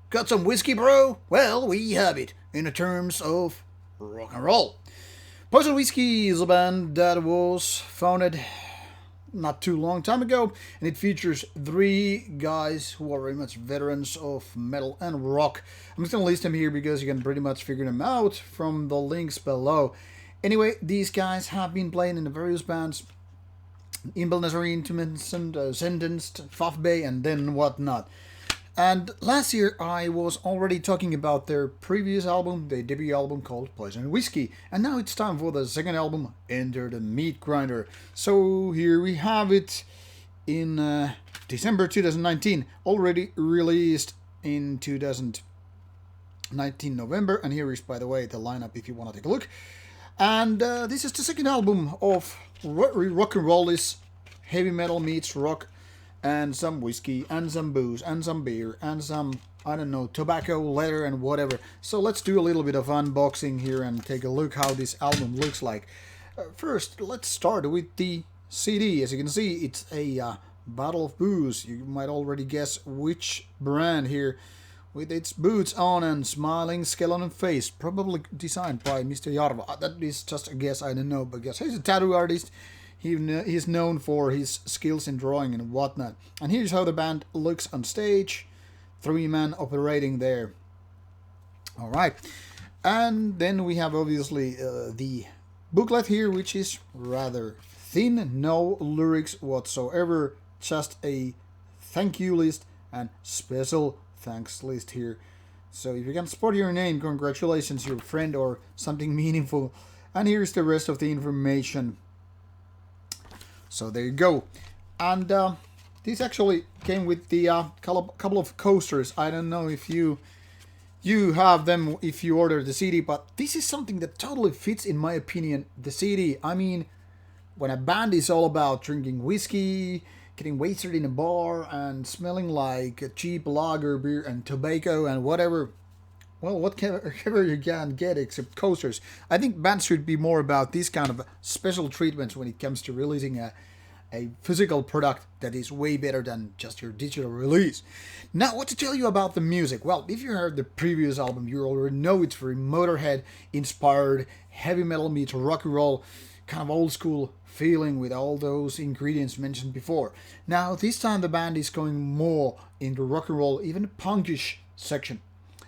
Got some whiskey, bro? Well, we have it in the terms of rock and roll. Poison Whiskey is a band that was founded not too long time ago, and it features three guys who are very much veterans of metal and rock. I'm just gonna list them here because you can pretty much figure them out from the links below. Anyway, these guys have been playing in the various bands Imbel Nazarene, Intermittent, Sentenced, Fuff Bay, and then whatnot. And last year I was already talking about their previous album, their debut album called Poison Whiskey. And now it's time for the second album, Enter the Meatgrinder. So here we have it in December 2019, already released in 2019 November. And here is, by the way, the lineup if you want to take a look. And this is the second album of rock and roll is heavy metal meets rock, and some whiskey, and some booze, and some beer, and some, I don't know, tobacco, leather, and whatever. So let's do a little bit of unboxing here and take a look how this album looks like. First, let's start with the CD. As you can see, it's a bottle of booze. You might already guess which brand here, with its boots on and smiling skeleton face, probably designed by Mr. Jarva. That is just a guess, I don't know, but guess he's a tattoo artist. He's known for his skills in drawing and whatnot. And here's how the band looks on stage. 3-man operating there. Alright. And then we have obviously the booklet here, which is rather thin. No lyrics whatsoever. Just a thank you list and special thanks list here. So if you can spot your name, congratulations, your friend, or something meaningful. And here's the rest of the information. So there you go. And this actually came with the couple of coasters. I don't know if you have them if you order the CD, but this is something that totally fits, in my opinion, the CD. I mean, when a band is all about drinking whiskey, getting wasted in a bar, and smelling like a cheap lager beer and tobacco and whatever, well, whatever you can get except coasters. I think bands should be more about these kind of special treatments when it comes to releasing a physical product that is way better than just your digital release. Now, what to tell you about the music? Well, if you heard the previous album, you already know it's very Motorhead inspired, heavy metal meets rock and roll, kind of old school feeling with all those ingredients mentioned before. Now, this time the band is going more into rock and roll, even punkish section.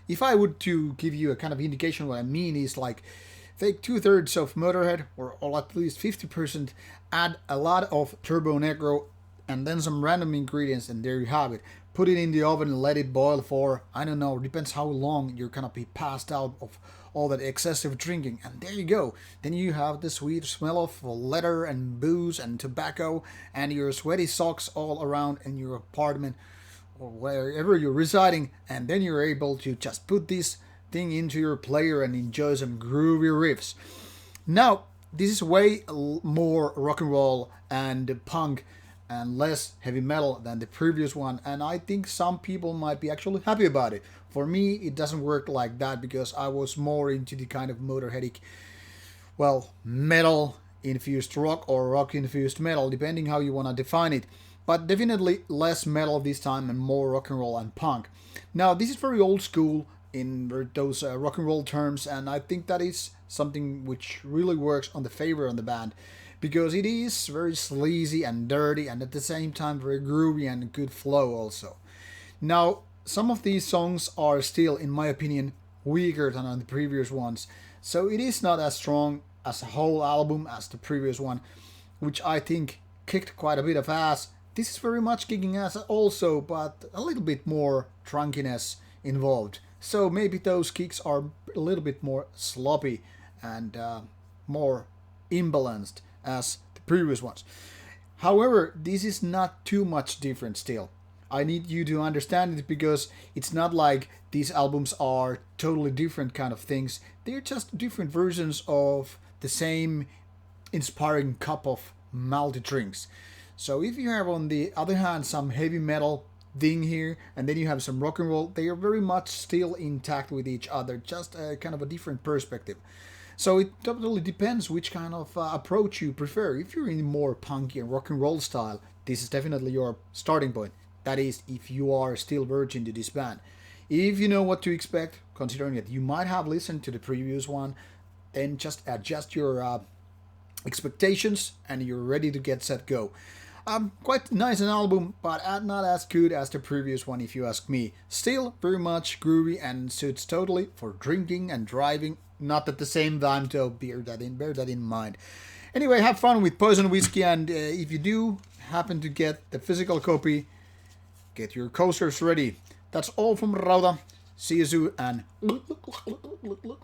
If I would to give you a kind of indication, what I mean is like take 2/3 of Motorhead, or at least 50%, add a lot of Turbo Negro, and then some random ingredients, and there you have it. Put it in the oven and let it boil for, I don't know, depends how long you're gonna be passed out of all that excessive drinking, and there you go. Then you have the sweet smell of leather and booze and tobacco, and your sweaty socks all around in your apartment or wherever you're residing, and then you're able to just put this thing into your player and enjoy some groovy riffs. Now, this is way more rock and roll and punk and less heavy metal than the previous one, and I think some people might be actually happy about it. For me, it doesn't work like that because I was more into the kind of Motorheadic, well, metal infused rock or rock infused metal, depending how you want to define it. But definitely less metal this time and more rock and roll and punk. Now, this is very old school in those rock and roll terms, and I think that is something which really works on the favor on the band, because it is very sleazy and dirty, and at the same time very groovy and good flow also. Now, some of these songs are still, in my opinion, weaker than on the previous ones, so it is not as strong as a whole album as the previous one, which I think kicked quite a bit of ass. This is very much kicking ass also, but a little bit more drunkiness involved. So maybe those kicks are a little bit more sloppy and more imbalanced as the previous ones. However, this is not too much different still. I need you to understand it because it's not like these albums are totally different kind of things. They're just different versions of the same inspiring cup of malty drinks. So if you have on the other hand some heavy metal thing here, and then you have some rock and roll, they are very much still intact with each other, just a kind of a different perspective. So it totally depends which kind of approach you prefer. If you're in more punky and rock and roll style, this is definitely your starting point. That is, if you are still virgin to this band. If you know what to expect, considering that you might have listened to the previous one, then just adjust your expectations and you're ready to get set go. Quite nice an album, but not as good as the previous one if you ask me. Still very much groovy and suits totally for drinking and driving. Not at the same time though, bear that in mind. Anyway, have fun with Poison Whiskey, and if you do happen to get the physical copy, get your coasters ready. That's all from Rauta. See you soon, and